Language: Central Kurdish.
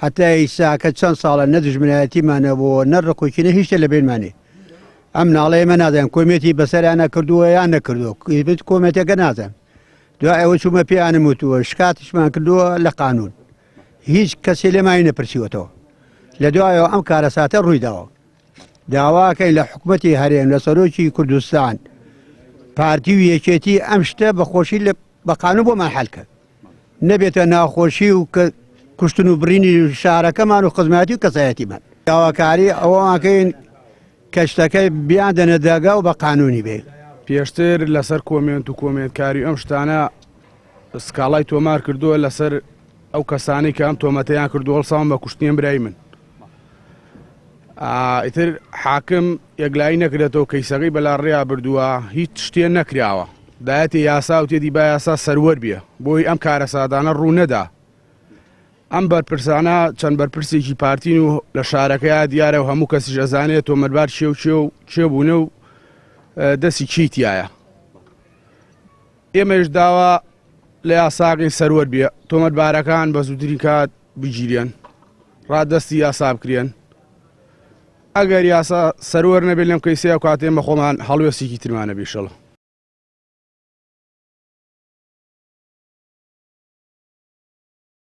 حتى ئێستا کە چەند ساڵە نە دژمنایەتیمانە بۆ نە ڕقوکینە هیچ لە بینمانێ ئەم ناڵەیە مە نازانم کۆمێتی بەسەریان نەکردووە یان نەکردو کۆمێتەکە نازانم دوای ئەوە چوومە پێیانم وتووە شکاتیشمان کردووە لە قانون هیچ کەسێ لێمانی نەپرسیوەتەوە لە دوایەوە ئەم کارەساتە ڕوویداوە داواکەی لە حکوومەتی هەرێم لە سەرۆکی کوردستان پارتی و یەکێتی ئەم شتە بەخۆشی بە قانون بۆمان حەلکە نەبێتە ناخۆشی و کوشتن و برینی شارەکەمان و خزمەتی و کەسایەتیمان داواکاری ئەوەکەین کەشتەکەی بیان دەنە دەرگا و بە قانونی بێ پێشتر لەسەر کۆمنت و کۆمنتکاری ئەم شتانە سکاڵای تۆمار کردووە لەسەر ئەو کەسانی کە ئەم تۆمەتەیان کردو هەڵساون بە کوشتنیان برای من ئیتر حاکم یەکلایی نەکرێتەوە کەیسەکەی بەلا ڕێیا بردووە هیچ شتێن نەکراوە دایەتی یاسا و تێدی با یاسا سەروەر بێ بۆی ئەم کارە سادانە ڕوو نەدا ئەم بەرپرسانە چەند بەرپرسێکی پارتین و لە شارەکەی دیارە و هەموو کەسیش ئەزانێت تۆمەتبار چێ بوونە و دەستی چیتیایە ئێمەش داوا لە یاساقی سەروەر بێ تۆمەتبارەکان بە زووترین کات بگیرێن ڕاددەستی یاسا بکرێن ئەگەر یاسا سەروەر نەبێت لەم کەیسەیە کاتێن بە خۆمان هەڵوێستێکی ترمانە بێشەڵە